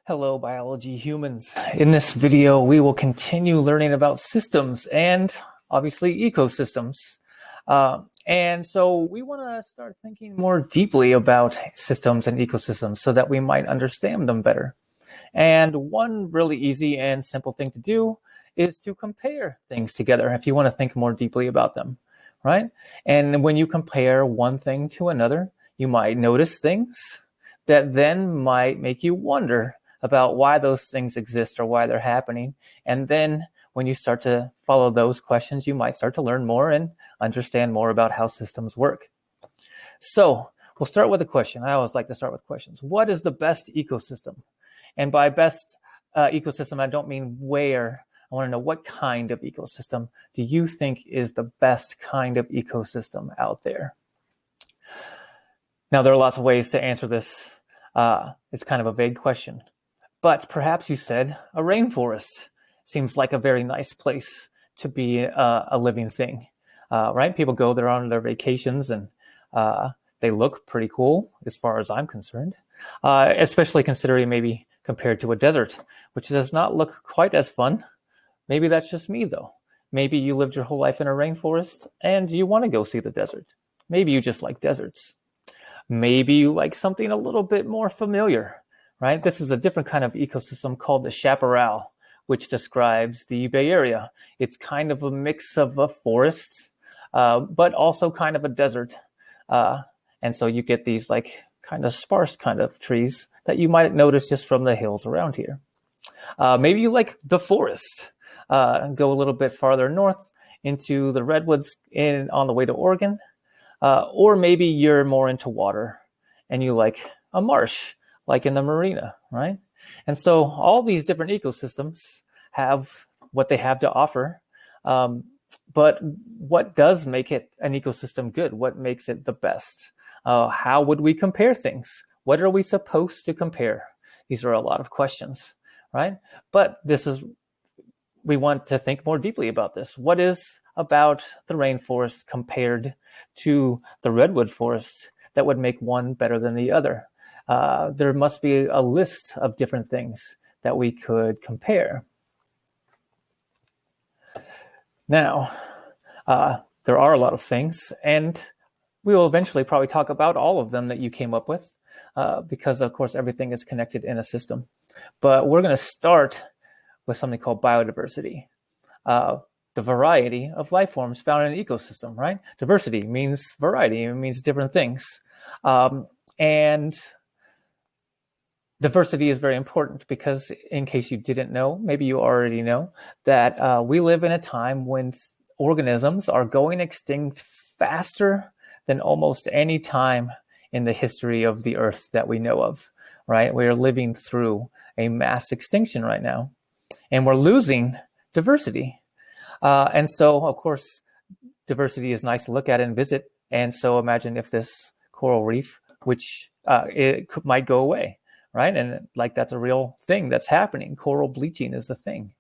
Hello, biology humans. In this video, we will continue learning about systems and obviously ecosystems. And so we want to start thinking more deeply about systems and ecosystems so that we might understand them better. And one really easy and simple thing to do is to compare things together if you want to think more deeply about them, right? And when you compare one thing to another, you might notice things that then might make you wonder about why those things exist or why they're happening. And then when you start to follow those questions, you might start to learn more and understand more about how systems work. So we'll start with a question. I always like to start with questions. What is the best ecosystem? And by best ecosystem, I don't mean where. I want to know what kind of ecosystem do you think is the best kind of ecosystem out there? Now, there are lots of ways to answer this. It's kind of a vague question. But perhaps you said a rainforest seems like a very nice place to be a living thing, right? People go there on their vacations and they look pretty cool as far as I'm concerned, especially considering maybe compared to a desert, which does not look quite as fun. Maybe that's just me though. Maybe you lived your whole life in a rainforest and you want to go see the desert. Maybe you just like deserts. Maybe you like something a little bit more familiar. Right? This is a different kind of ecosystem called the chaparral, which describes the Bay Area. It's kind of a mix of a forest, but also kind of a desert. And so you get these like kind of sparse kind of trees that you might notice just from the hills around here. Maybe you like the forest. Go a little bit farther north into the redwoods on the way to Oregon. Or maybe you're more into water and you like a marsh, like in the marina, right? And so all these different ecosystems have what they have to offer. But what does make it an ecosystem good? What makes it the best? How would we compare things? What are we supposed to compare? These are a lot of questions, right? But we want to think more deeply about this. What is about the rainforest compared to the redwood forest that would make one better than the other? There must be a list of different things that we could compare. Now, there are a lot of things, and we will eventually probably talk about all of them that you came up with, because of course everything is connected in a system. But we're going to start with something called biodiversity, the variety of life forms found in an ecosystem, right? Diversity means variety, it means different things. And diversity is very important because, in case you didn't know, maybe you already know, that we live in a time when organisms are going extinct faster than almost any time in the history of the Earth that we know of, right? We are living through a mass extinction right now, and we're losing diversity. And so, of course, diversity is nice to look at and visit. And so imagine if this coral reef, which might go away. Right. And like that's a real thing that's happening. Coral bleaching is the thing.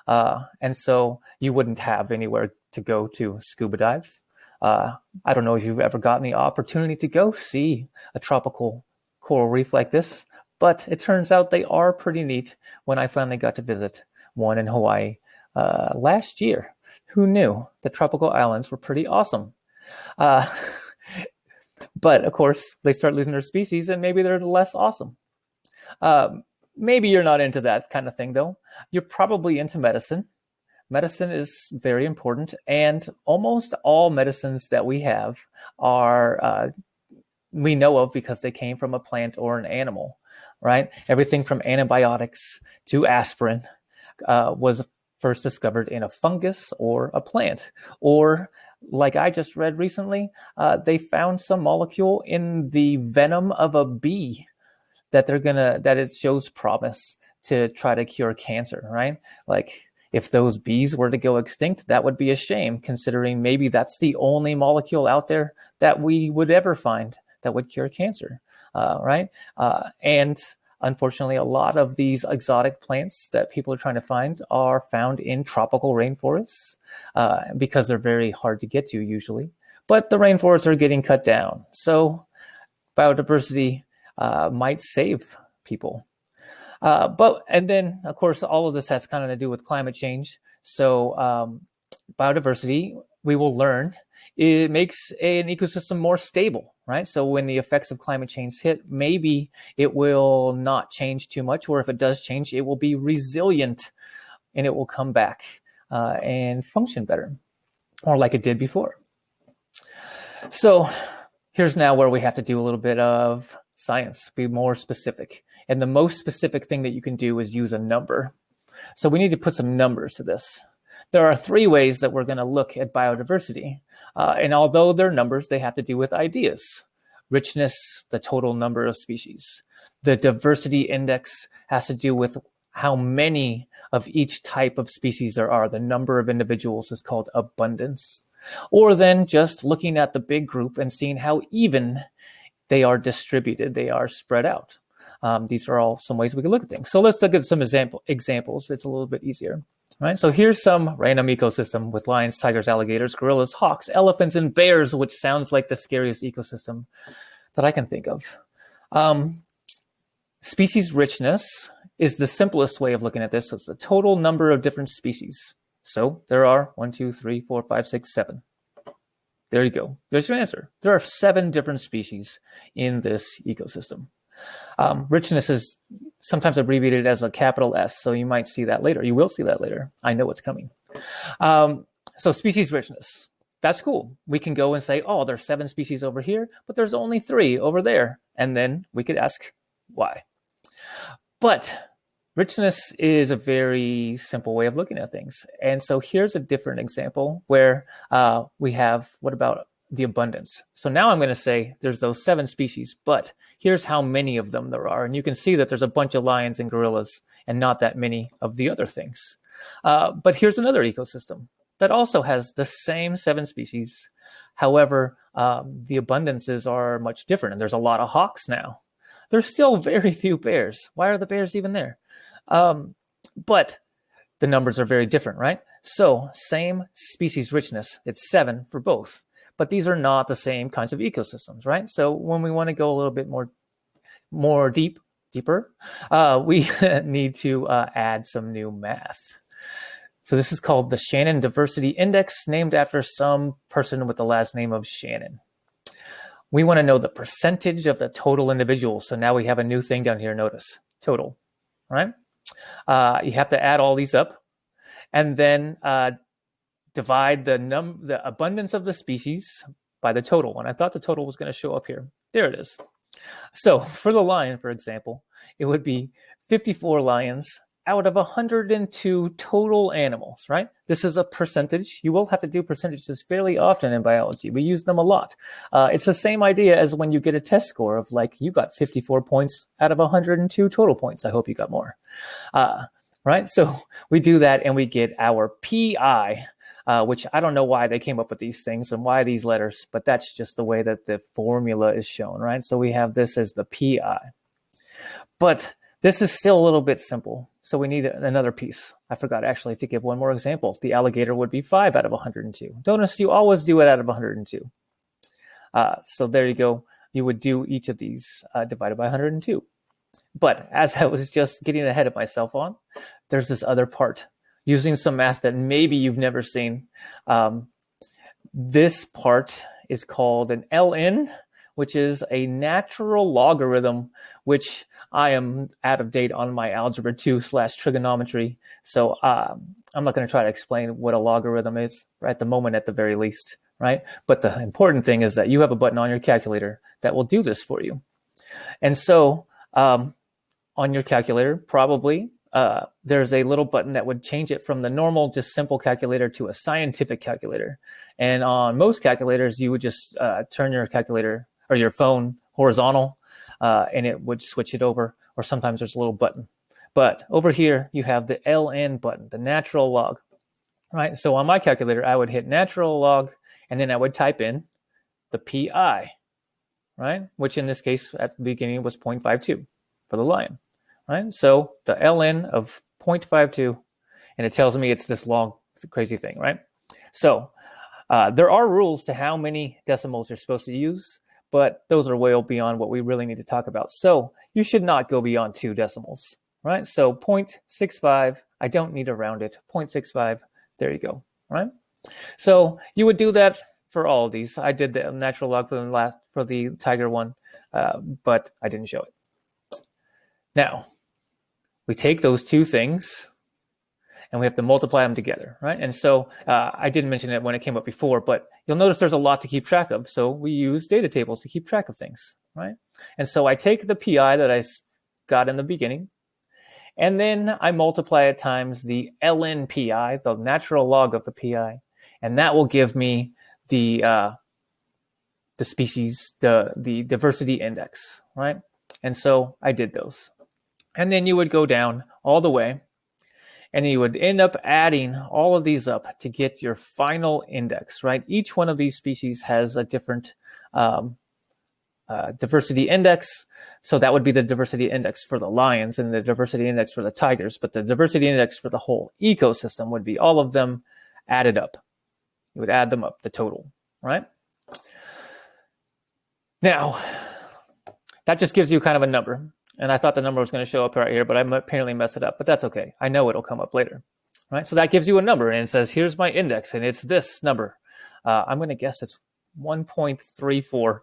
And so you wouldn't have anywhere to go to scuba dive. I don't know if you've ever gotten the opportunity to go see a tropical coral reef like this, but it turns out they are pretty neat when I finally got to visit one in Hawaii last year. Who knew? The tropical islands were pretty awesome. But of course, they start losing their species and maybe they're less awesome. Maybe you're not into that kind of thing, though. You're probably into medicine. Medicine is very important, and almost all medicines that we have are we know of because they came from a plant or an animal, right? Everything from antibiotics to aspirin was first discovered in a fungus or a plant, or like I just read recently, they found some molecule in the venom of a bee that it shows promise to try to cure cancer, right? Like if those bees were to go extinct, that would be a shame, considering maybe that's the only molecule out there that we would ever find that would cure cancer, right? And unfortunately, a lot of these exotic plants that people are trying to find are found in tropical rainforests because they're very hard to get to usually. But the rainforests are getting cut down. So biodiversity might save people. And then, of course, all of this has kind of to do with climate change. So biodiversity, we will learn, it makes an ecosystem more stable, right? So when the effects of climate change hit, maybe it will not change too much, or if it does change, it will be resilient and it will come back and function better, or like it did before. So here's now where we have to do a little bit of science, be more specific. And the most specific thing that you can do is use a number. So we need to put some numbers to this. There are 3 ways that we're going to look at biodiversity. And although they're numbers, they have to do with ideas. Richness, the total number of species. The diversity index has to do with how many of each type of species there are. The number of individuals is called abundance. Or then just looking at the big group and seeing how even they are distributed, they are spread out. These are all some ways we can look at things. So let's look at some examples. It's a little bit easier. Right? So here's some random ecosystem with lions, tigers, alligators, gorillas, hawks, elephants, and bears, which sounds like the scariest ecosystem that I can think of. Species richness is the simplest way of looking at this. So it's the total number of different species. So there are 1, 2, 3, 4, 5, 6, 7. There you go. There's your answer. There are 7 different species in this ecosystem. Richness is sometimes abbreviated as a capital S, so you might see that later. You will see that later. I know it's coming. So species richness, that's cool. We can go and say, oh, there's 7 species over here, but there's only 3 over there. And then we could ask why. But richness is a very simple way of looking at things. And so here's a different example where we have, what about the abundance? So now I'm going to say there's those 7 species, but here's how many of them there are. And you can see that there's a bunch of lions and gorillas and not that many of the other things. But here's another ecosystem that also has the same 7 species. However, the abundances are much different. And there's a lot of hawks now. There's still very few bears. Why are the bears even there? But the numbers are very different, right? So same species richness, it's 7 for both. But these are not the same kinds of ecosystems, right? So when we want to go a little bit more deeper, we need to add some new math. So this is called the Shannon Diversity Index, named after some person with the last name of Shannon. We want to know the percentage of the total individuals. So now we have a new thing down here. Notice total, right? You have to add all these up, and then divide the abundance of the species by the total. And I thought the total was going to show up here. There it is. So for the lion, for example, it would be 54 lions out of 102 total animals, right? This is a percentage. You will have to do percentages fairly often in biology. We use them a lot. It's the same idea as when you get a test score of like, you got 54 points out of 102 total points. I hope you got more, right? So we do that and we get our PI, which I don't know why they came up with these things and why these letters, but that's just the way that the formula is shown, right? So we have this as the PI. But this is still a little bit simple. So we need another piece. I forgot actually to give one more example. The alligator would be 5 out of 102. Notice you always do it out of 102. So there you go. You would do each of these divided by 102. But as I was just getting ahead of myself on, there's this other part. Using some math that maybe you've never seen. This part is called an ln, which is a natural logarithm, which I am out of date on my algebra 2/trigonometry. So I'm not going to try to explain what a logarithm is right at the moment, at the very least, right? But the important thing is that you have a button on your calculator that will do this for you. And so on your calculator, probably, there's a little button that would change it from the normal, just simple calculator to a scientific calculator. And on most calculators, you would just turn your calculator or your phone horizontal, and it would switch it over. Or sometimes there's a little button. But over here, you have the ln button, the natural log, right? So on my calculator, I would hit natural log, and then I would type in the PI, right? Which in this case, at the beginning was 0.52 for the lion. Right? So the ln of 0.52, and it tells me it's this long, crazy thing, right? So there are rules to how many decimals you're supposed to use, but those are way beyond what we really need to talk about. So you should not go beyond 2 decimals. right? So 0.65, I don't need to round it, 0.65, there you go, right? So you would do that for all of these. I did the natural log for the tiger one, but I didn't show it. Now, we take those two things and we have to multiply them together, right? And so I didn't mention it when it came up before, but you'll notice there's a lot to keep track of. So we use data tables to keep track of things, right? And so I take the PI that I got in the beginning, and then I multiply it times the ln PI, the natural log of the PI, and that will give me the species, the diversity index, right? And so I did those. And then you would go down all the way, and you would end up adding all of these up to get your final index, right? Each one of these species has a different diversity index. So that would be the diversity index for the lions and the diversity index for the tigers. But the diversity index for the whole ecosystem would be all of them added up. You would add them up, the total, right? Now, that just gives you kind of a number. And I thought the number was going to show up right here, but I apparently messed it up. But that's okay. I know it'll come up later, right? So that gives you a number, and it says, here's my index, and it's this number. I'm going to guess it's 1.34.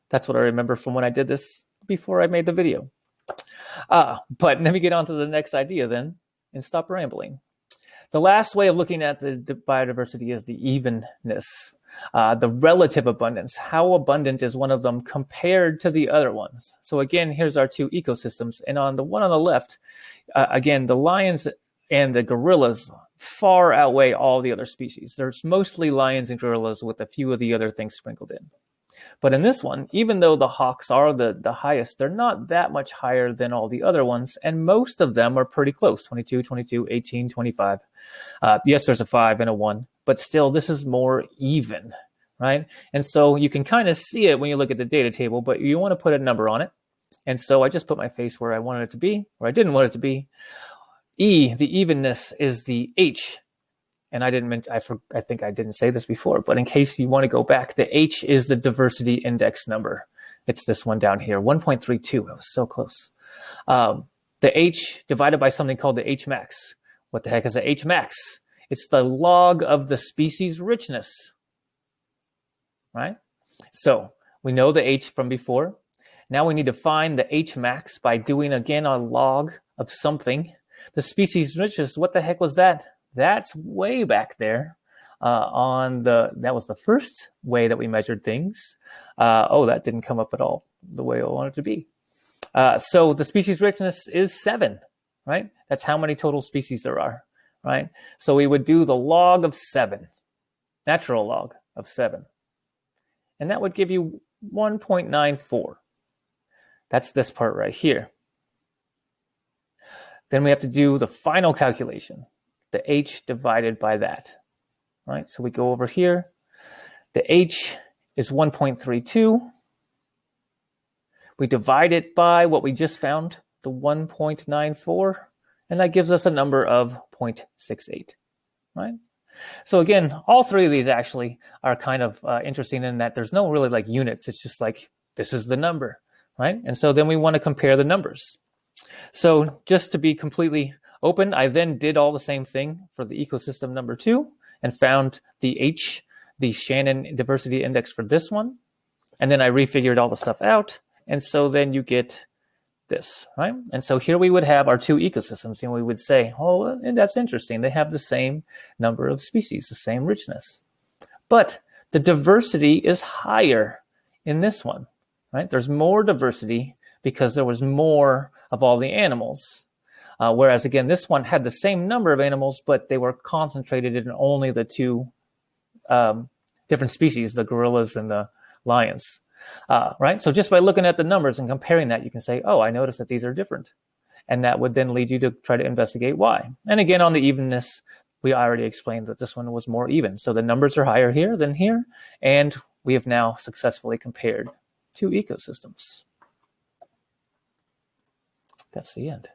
That's what I remember from when I did this before I made the video. But let me get on to the next idea then and stop rambling. The last way of looking at the biodiversity is the evenness, the relative abundance. How abundant is one of them compared to the other ones? So again, here's our two ecosystems. And on the one on the left, again, the lions and the gorillas far outweigh all the other species. There's mostly lions and gorillas with a few of the other things sprinkled in. But in this one, even though the hawks are the highest, they're not that much higher than all the other ones. And most of them are pretty close, 22, 22, 18, 25. Yes, there's a 5 and a 1, but still this is more even, right? And so you can kind of see it when you look at the data table, but you want to put a number on it. And so I just put my face where I wanted it to be, or I didn't want it to be. E, the evenness, is the H. And I think I didn't say this before, but in case you want to go back, the H is the diversity index number. It's this one down here, 1.32. I was so close. The H divided by something called the H max. What the heck is the H max? It's the log of the species richness, right? So we know the H from before. Now we need to find the H max by doing, again, a log of something. The species richness, what the heck was that? That's way back there that was the first way that we measured things. That didn't come up at all the way I wanted it to be. So the species richness is 7, right? That's how many total species there are, right? So we would do the log of 7, natural log of 7. And that would give you 1.94. That's this part right here. Then we have to do the final calculation. The H divided by that, right? So we go over here. The H is 1.32. We divide it by what we just found, the 1.94, and that gives us a number of 0.68, right? So again, all three of these actually are kind of interesting in that there's no really like units. It's just like, this is the number, right? And so then we want to compare the numbers. So just to be completely open, I then did all the same thing for the ecosystem number 2 and found the H, the Shannon diversity index for this one. And then I refigured all the stuff out. And so then you get this, right? And so here we would have our two ecosystems, and we would say, oh, and that's interesting. They have the same number of species, the same richness. But the diversity is higher in this one, right? There's more diversity because there was more of all the animals. Whereas, again, this one had the same number of animals, but they were concentrated in only the two different species, the gorillas and the lions, right? So just by looking at the numbers and comparing that, you can say, oh, I noticed that these are different. And that would then lead you to try to investigate why. And again, on the evenness, we already explained that this one was more even. So the numbers are higher here than here. And we have now successfully compared two ecosystems. That's the end.